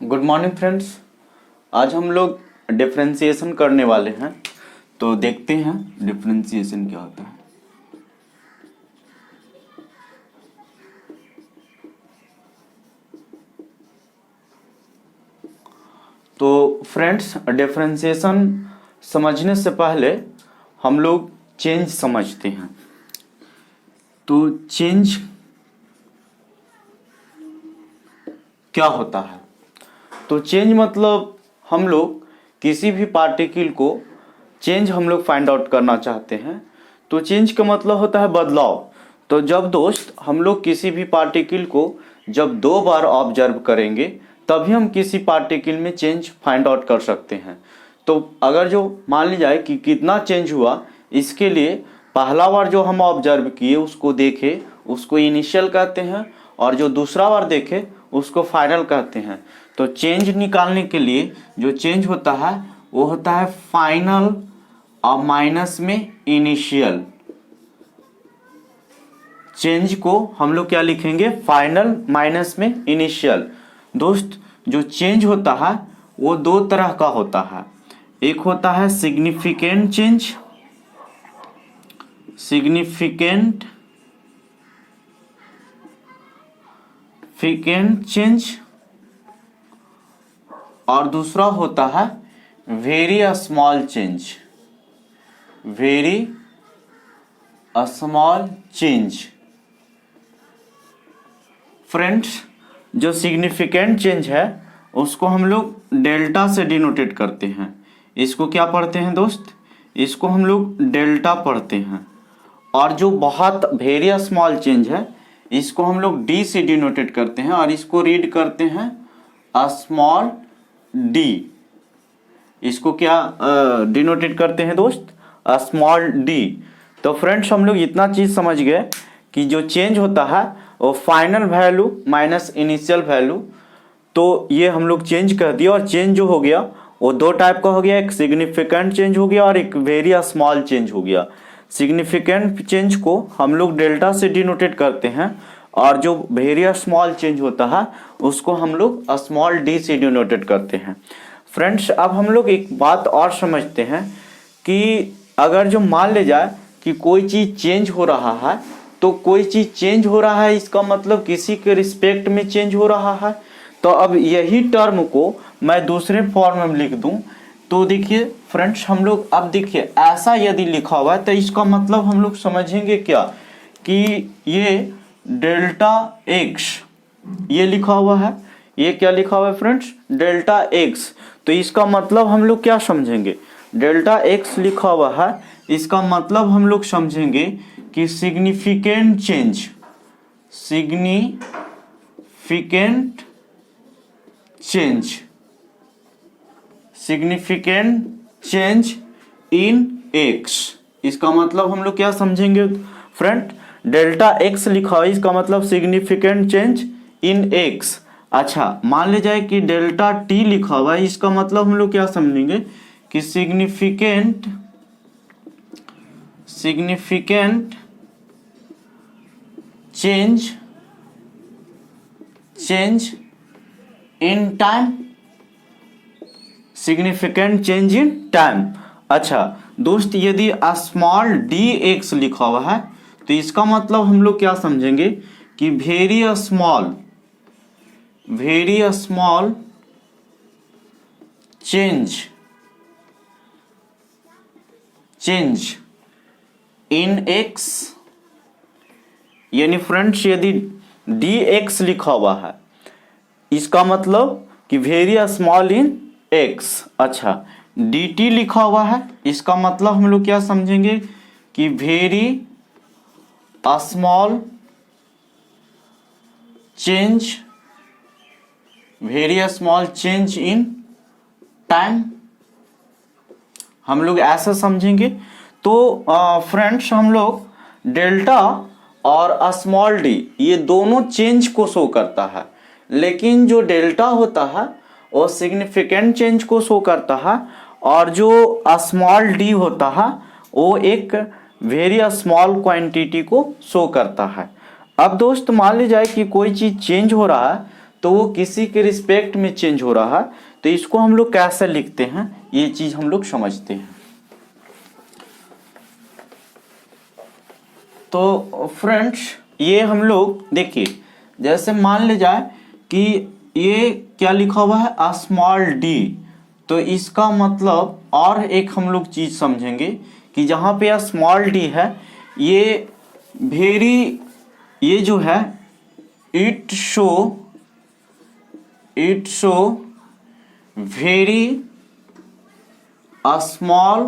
Good morning friends. आज हम लोग डिफरेंशिएशन करने वाले हैं, तो देखते हैं डिफरेंशिएशन क्या होता है। तो फ्रेंड्स, डिफरेंशिएशन समझने से पहले हम लोग चेंज समझते हैं। तो चेंज क्या होता है? तो चेंज मतलब हम लोग किसी भी पार्टिकल को चेंज हम लोग फाइंड आउट करना चाहते हैं। तो चेंज का मतलब होता है बदलाव। तो जब दोस्त हम लोग किसी भी पार्टिकल को जब 2 बार ऑब्जर्व करेंगे तभी हम किसी पार्टिकल में चेंज फाइंड आउट कर सकते हैं। तो अगर जो मान ली जाए कि कितना चेंज हुआ, इसके लिए पहला बार जो हम ऑब्जर्व किए उसको देखे, उसको इनिशियल कहते हैं, और जो दूसरा बार देखे उसको फाइनल कहते हैं। तो चेंज निकालने के लिए जो चेंज होता है वो होता है फाइनल और माइनस में इनिशियल। चेंज को हम लोग क्या लिखेंगे? फाइनल माइनस में इनिशियल। दोस्त, जो चेंज होता है वो 2 तरह का होता है। एक होता है सिग्निफिकेंट चेंज, सिग्निफिकेंट चेंज, और दूसरा होता है very small change, very small change. Friends, जो सिग्निफिकेंट चेंज है उसको हम लोग डेल्टा से डिनोटेट करते हैं। इसको क्या पढ़ते हैं दोस्त? इसको हम लोग डेल्टा पढ़ते हैं। और जो बहुत वेरी स्मॉल चेंज है इसको हम लोग डी से डिनोटेट करते हैं, और इसको रीड करते हैं स्मॉल डी। इसको क्या डिनोटेट करते हैं दोस्त? Small D. तो फ्रेंड्स, हम लोग इतना चीज़ समझ गए कि जो चेंज होता है वो final value minus initial value. तो ये हम लोग चेंज कर दिया, और चेंज जो हो गया वो 2 टाइप का हो गया। एक सिग्निफिकेंट चेंज हो गया और एक वेरी स्मॉल चेंज हो गया। सिग्निफिकेंट चेंज को हम लोग डेल्टा से डिनोटेट करते हैं, और जो वेरी स्मॉल चेंज होता है उसको हम लोग स्मॉल डी से डिनोटेट करते हैं। फ्रेंड्स, अब हम लोग एक बात और समझते हैं कि अगर जो मान ले जाए कि कोई चीज़ चेंज हो रहा है, तो कोई चीज़ चेंज हो रहा है इसका मतलब किसी के रिस्पेक्ट में चेंज हो रहा है। तो अब यही टर्म को मैं दूसरे फॉर्म में लिख दूं, तो देखिए फ्रेंड्स, हम लोग अब देखिए ऐसा यदि लिखा हुआ है तो इसका मतलब हम लोग समझेंगे क्या कि ये डेल्टा एक्स ये लिखा हुआ है। ये क्या लिखा हुआ है फ्रेंड्स? Delta x. तो इसका मतलब हम लोग क्या समझेंगे? डेल्टा एक्स लिखा हुआ है, इसका मतलब हम लोग समझेंगे कि significant change, significant change, significant change in x. इसका मतलब हम लोग क्या समझेंगे फ्रेंड? डेल्टा एक्स लिखा है, इसका मतलब सिग्निफिकेंट चेंज इन एक्स। अच्छा, मान ले जाए कि डेल्टा टी लिखा हुआ है, इसका मतलब हम लोग क्या समझेंगे कि significant change in time, significant change in time. अच्छा दोस्त, यदि स्मॉल डी एक्स लिखा हुआ है तो इसका मतलब हम लोग क्या समझेंगे कि very small change in x. यानी फ्रेंड्स, यदि डी एक्स लिखा हुआ है इसका मतलब कि वेरी स्मॉल इन एक्स। अच्छा, डी टी लिखा हुआ है, इसका मतलब हम लोग क्या समझेंगे कि very small change in time. हम लोग ऐसा समझेंगे। तो फ्रेंड्स, हम लोग डेल्टा और स्मॉल डी ये दोनों चेंज को शो करता है, लेकिन जो डेल्टा होता है वो सिग्निफिकेंट चेंज को शो करता है, और जो स्मॉल डी होता है वो एक वेरी स्मॉल क्वांटिटी को शो करता है। अब दोस्त, मान ली जाए कि कोई चीज़ चेंज हो रहा है तो वो किसी के रिस्पेक्ट में चेंज हो रहा है, तो इसको हम लोग कैसे लिखते हैं ये चीज हम लोग समझते हैं। तो फ्रेंड्स ये हम लोग देखिए, जैसे मान ले जाए कि ये क्या लिखा हुआ है अ स्मॉल डी, तो इसका मतलब और एक हम लोग चीज समझेंगे कि जहाँ पे स्मॉल डी है ये ये जो है it show very a small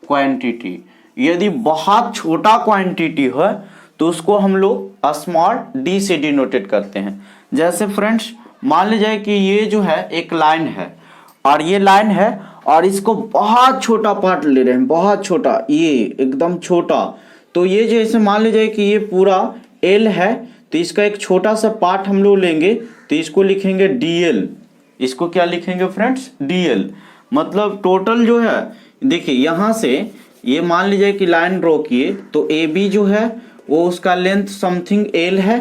quantity, यदि बहुत छोटा क्वांटिटी है तो उसको हम लोग स्मॉल डी से डिनोटेट करते हैं। जैसे फ्रेंड्स मान लीजिए कि ये जो है एक लाइन है और ये लाइन है और इसको बहुत छोटा पार्ट ले रहे हैं, बहुत छोटा, ये एकदम छोटा, तो ये जैसे मान लीजिए कि ये पूरा एल है तो इसका एक छोटा सा पार्ट हम लोग लेंगे तो इसको लिखेंगे डीएल। इसको क्या लिखेंगे फ्रेंड्स डीएल। मतलब टोटल जो है देखिए यहाँ से ये मान लीजिए कि लाइन ड्रॉ किए तो ए बी जो है वो उसका लेंथ समथिंग एल है,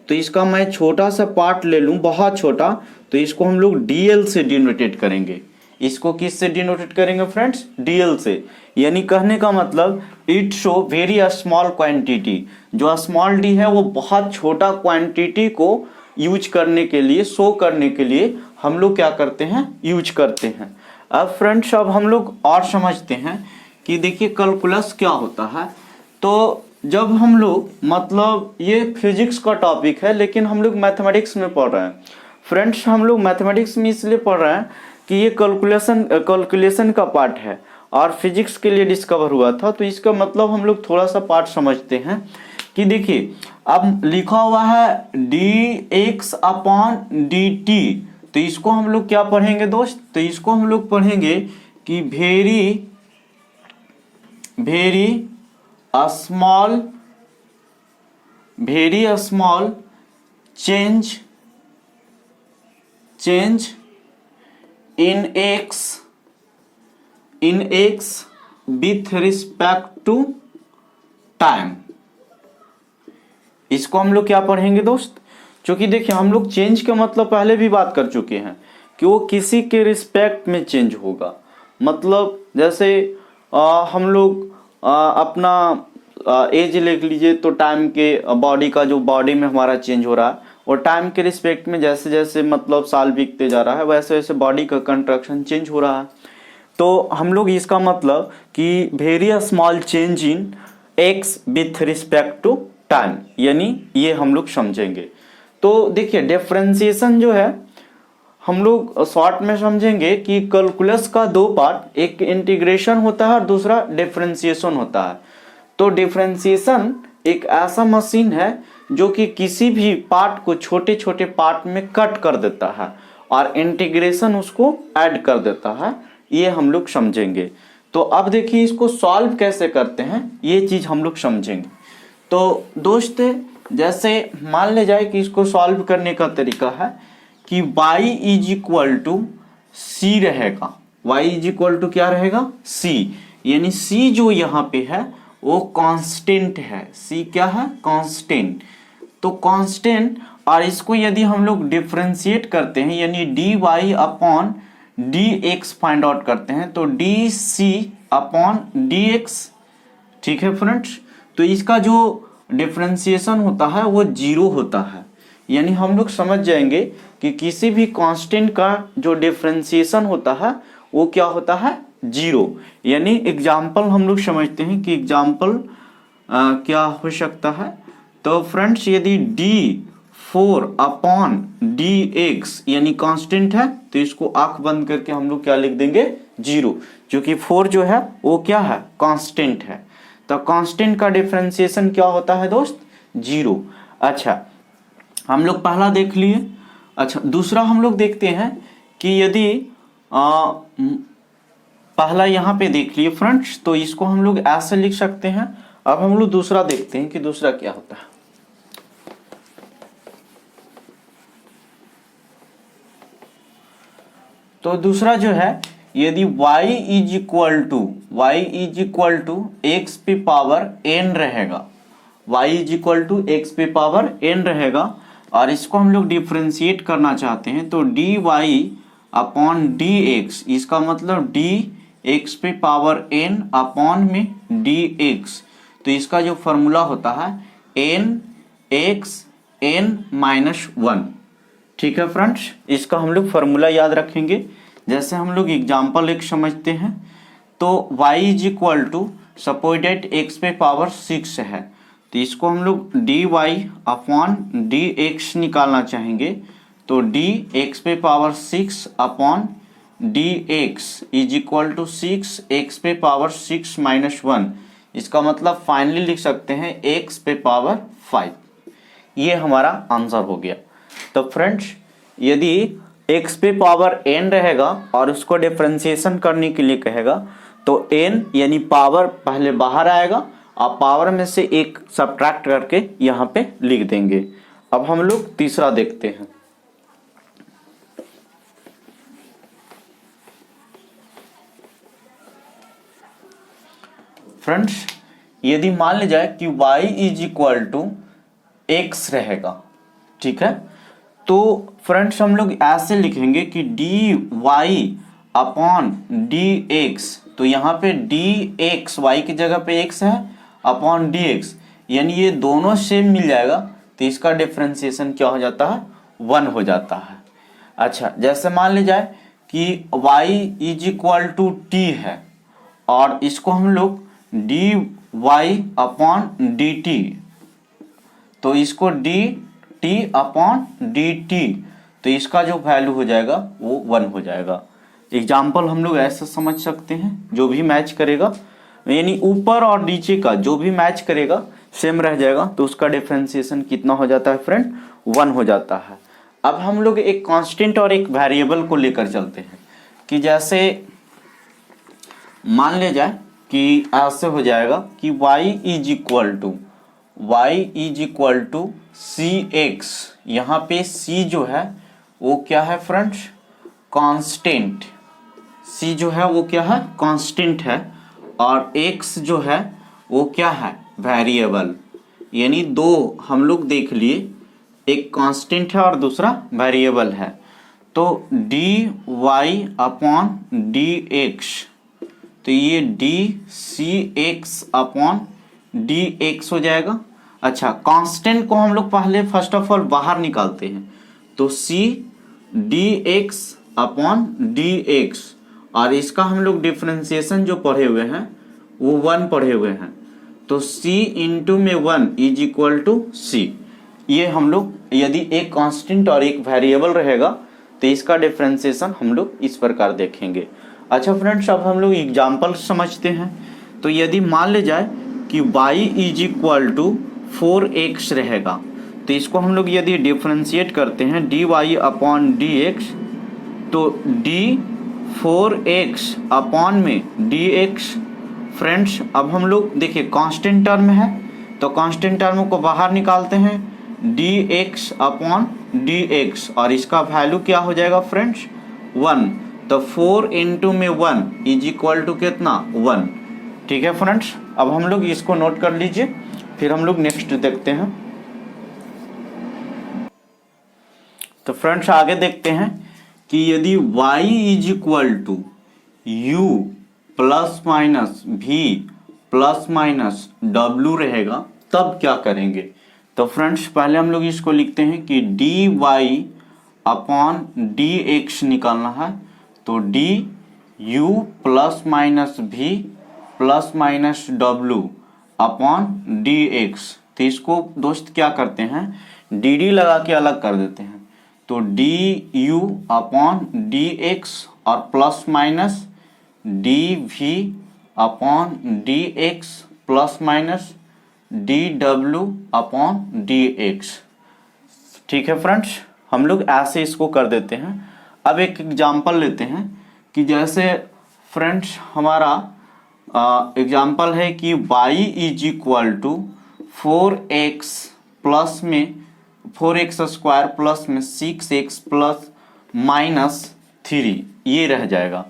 तो इसका मैं छोटा सा पार्ट ले लूँ बहुत छोटा, तो इसको हम लोग डीएल से डिनोटेट करेंगे। इसको किस से डिनोटेट करेंगे फ्रेंड्स डीएल से। यानी कहने का मतलब it show very small quantity, जो स्मॉल डी है वो बहुत छोटा क्वांटिटी को यूज करने के लिए, शो करने के लिए हम लोग क्या करते हैं यूज करते हैं। अब फ्रेंड्स अब हम लोग और समझते हैं कि देखिए कैलकुलस क्या होता है। तो जब हम लोग मतलब ये फिजिक्स का टॉपिक है लेकिन हम लोग मैथमेटिक्स में पढ़ रहे हैं फ्रेंड्स, हम लोग मैथमेटिक्स में इसलिए पढ़ रहे हैं कि ये कैलकुलेशन का पार्ट है और फिजिक्स के लिए डिस्कवर हुआ था, तो इसका मतलब हम लोग थोड़ा सा पार्ट समझते हैं कि देखिए अब लिखा हुआ है dx अपॉन dt, तो इसको हम लोग क्या पढ़ेंगे दोस्त, तो इसको हम लोग पढ़ेंगे कि very small change in x with respect to time. इसको हम लोग क्या पढ़ेंगे दोस्त, क्योंकि देखिए हम लोग चेंज का मतलब पहले भी बात कर चुके हैं कि वो किसी के रिस्पेक्ट में चेंज होगा। मतलब जैसे हम लोग अपना एज लिख लीजिए तो टाइम के बॉडी का जो बॉडी में हमारा चेंज हो रहा है और टाइम के रिस्पेक्ट में जैसे जैसे मतलब साल बीतते जा रहा है वैसे वैसे बॉडी का कंस्ट्रक्शन चेंज हो रहा है। तो हम लोग इसका मतलब कि very small change in x with respect to time, यानी ये हम लोग समझेंगे। तो देखिए डिफरेंशिएशन जो है हम लोग शॉर्ट में समझेंगे कि कैलकुलस का दो पार्ट, एक इंटीग्रेशन होता है और दूसरा डिफरेंशिएशन होता है। तो डिफरेंशिएशन एक ऐसा मशीन है जो कि किसी भी पार्ट को छोटे छोटे पार्ट में कट कर देता है और इंटीग्रेशन उसको ऐड कर देता है, ये हम लोग समझेंगे। तो अब देखिए इसको सॉल्व कैसे करते हैं ये चीज हम लोग समझेंगे। तो दोस्त जैसे मान ले जाए कि इसको सॉल्व करने का तरीका है कि y इज इक्वल टू सी रहेगा, y इज इक्वल टू क्या रहेगा c, यानी c जो यहाँ पे है वो कांस्टेंट है। c क्या है कांस्टेंट, तो कांस्टेंट, और इसको यदि हम लोग डिफरेंशिएट करते हैं यानी dy upon dx find out करते हैं तो dc अपॉन dx, ठीक है फ्रेंड्स। तो इसका जो डिफरेंशिएशन होता है वो जीरो होता है, यानी हम लोग समझ जाएंगे कि किसी भी कांस्टेंट का जो डिफरेंशिएशन होता है वो क्या होता है जीरो। यानी एग्जाम्पल हम लोग समझते हैं कि एग्जाम्पल क्या हो सकता है। तो फ्रेंड्स यदि d4 अपॉन dx यानी कांस्टेंट है तो इसको आंख बंद करके हम लोग क्या लिख देंगे जीरो, क्योंकि 4 जो है वो क्या है कांस्टेंट है। तो कांस्टेंट का डिफरेंशिएशन क्या होता है दोस्त जीरो। अच्छा हम लोग पहला देख लिए। अच्छा दूसरा हम लोग देखते हैं कि यदि पहला यहाँ पे देख लिए फ्रेंड्स, तो इसको हम लोग ऐसे लिख सकते हैं। अब हम लोग दूसरा देखते हैं कि दूसरा क्या होता है। तो दूसरा जो है यदि y is equal to x की पावर n रहेगा, y is equal to x पे पावर n रहेगा और इसको हम लोग डिफ्रेंशिएट करना चाहते हैं तो dy अपॉन dx, इसका मतलब d x पे पावर n अपॉन में dx, तो इसका जो फॉर्मूला होता है n x n माइनस 1। ठीक है फ्रेंड्स, इसका हम लोग फॉर्मूला याद रखेंगे। जैसे हम लोग एग्जाम्पल एक समझते हैं तो y is equal to suppose that x पे पावर 6 है, तो इसको हम लोग dy अपॉन dx निकालना चाहेंगे तो dx पे power 6 upon dx is equal to 6x पे पावर 6 माइनस 1, इसका मतलब फाइनली लिख सकते हैं x पे पावर 5। ये हमारा आंसर हो गया। तो फ्रेंड्स यदि x पे पावर n रहेगा और उसको डिफरेंशिएशन करने के लिए कहेगा तो n यानी पावर पहले बाहर आएगा और पावर में से एक सब्ट्रैक्ट करके यहाँ पे लिख देंगे। अब हम लोग तीसरा देखते हैं। फ्रेंड्स यदि मान लिया जाए कि y is equal to x रहेगा, ठीक है, तो फ्रेंड्स हम लोग ऐसे लिखेंगे कि dy अपॉन dx, तो यहाँ पे dx y की जगह पे x है अपॉन dx, यानी ये दोनों सेम मिल जाएगा तो इसका डिफरेंशिएशन क्या हो जाता है 1 हो जाता है। अच्छा, जैसे मान ली जाए कि y is equal to t है और इसको हम लोग dy अपॉन dt, तो इसको dt अपॉन dt, तो इसका जो वैल्यू हो जाएगा वो 1 हो जाएगा। एग्जाम्पल हम लोग ऐसे समझ सकते हैं, जो भी मैच करेगा यानी ऊपर और नीचे का जो भी मैच करेगा सेम रह जाएगा तो उसका डिफरेंशिएशन कितना हो जाता है फ्रेंड 1 हो जाता है। अब हम लोग एक कांस्टेंट और एक वेरिएबल को लेकर चलते हैं कि जैसे मान लिया जाए कि ऐसे हो जाएगा कि y is equal to cx, यहाँ पे c जो है वो क्या है फ्रेंड्स कांस्टेंट, c जो है वो क्या है कांस्टेंट है और x जो है वो क्या है वेरिएबल, यानी दो हम लोग देख लिए, एक कांस्टेंट है और दूसरा वेरिएबल है। तो dy अपॉन dx, तो ये dcx अपॉन dx हो जाएगा। अच्छा, कांस्टेंट को हम लोग पहले फर्स्ट ऑफ ऑल बाहर निकालते हैं तो c dx अपॉन dx, और इसका हम लोग डिफरेंशिएशन जो पढ़े हुए हैं वो 1 पढ़े हुए हैं, तो c इंटू में 1 इज इक्वल टू c। ये हम लोग यदि एक कांस्टेंट और एक वेरिएबल रहेगा तो इसका डिफरेंशिएशन हम लोग इस प्रकार देखेंगे। अच्छा फ्रेंड्स, अब हम लोग एग्जाम्पल समझते हैं। तो यदि मान ले जाए कि y is equal to 4x रहेगा तो इसको हम लोग यदि डिफरेंशिएट करते हैं dy अपॉन dx, तो d 4x अपॉन में dx। फ्रेंड्स अब हम लोग देखिए कांस्टेंट टर्म है तो कांस्टेंट टर्म को बाहर निकालते हैं dx अपॉन dx, और इसका वैल्यू क्या हो जाएगा फ्रेंड्स 1, तो 4 इंटू में 1 इज इक्वल टू कितना 1। ठीक है फ्रेंड्स, अब हम लोग इसको नोट कर लीजिए, फिर हम लोग नेक्स्ट देखते हैं। तो फ्रेंड्स आगे देखते हैं कि यदि y is equal to u plus minus v plus minus w रहेगा तब क्या करेंगे। तो फ्रेंड्स पहले हम लोग इसको लिखते हैं कि dy अपॉन dx निकालना है, तो du plus minus v plus minus w upon dx, तो इसको दोस्त क्या करते हैं dd लगा के अलग कर देते हैं, तो du अपॉन dx और plus minus dv upon dx plus minus dw upon dx। ठीक है फ्रेंड्स, हम लोग ऐसे इसको कर देते हैं। अब एक एग्जांपल लेते हैं कि जैसे फ्रेंड्स हमारा एग्जांपल है कि y is equal to 4x plus में 4x स्क्वायर प्लस में 6x प्लस माइनस 3, ये रह जाएगा।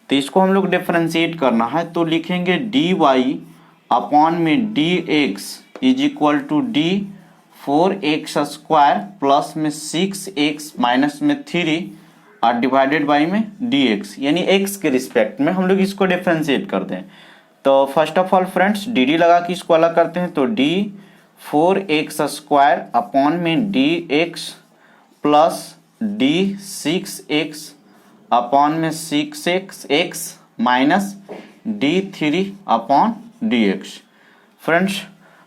तो इसको हम लोग डिफरेंशिएट करना है तो लिखेंगे dy अपॉन में dx is equal to d 4x² plus में 6x माइनस में 3 और डिवाइडेड बाई में dx, यानी x के रिस्पेक्ट में हम लोग इसको डिफ्रेंशिएट कर दें। तो first of all friends d लगा के इसको अलग करते हैं, तो d 4x² अपॉन में dx plus d 6x upon में 6x minus d3 upon dx। Friends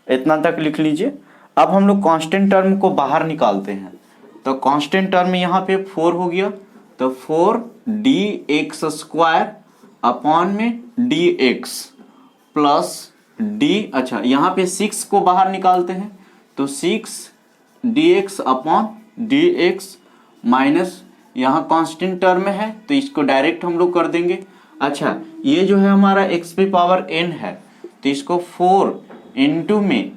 इतना तक लिख लीजिए। अब हम लोग कांस्टेंट टर्म को बाहर निकालते हैं, तो कांस्टेंट टर्म यहाँ पे 4 हो गया, तो 4dx² अपॉन में dx प्लस d, अच्छा यहाँ पे 6 को बाहर निकालते हैं, तो 6dx अपॉन dx माइनस यहाँ कांस्टेंट टर्म है तो इसको डायरेक्ट हम लोग कर देंगे। अच्छा ये जो है हमारा x पे पावर n है, तो इसको 4 इंटू में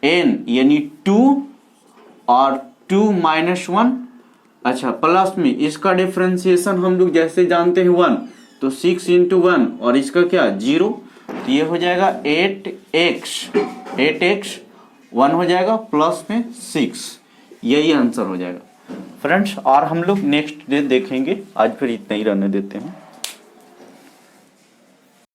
n यानी 2 और 2 माइनस 1, अच्छा प्लस में इसका डिफ्रेंसिएशन हम लोग जैसे जानते हैं 1, तो 6 इंटू 1 और इसका क्या 0, तो ये हो जाएगा 8x 1 हो जाएगा प्लस में 6, यही आंसर हो जाएगा फ्रेंड्स। और हम लोग नेक्स्ट डे देखेंगे, आज फिर इतना ही रहने देते हैं।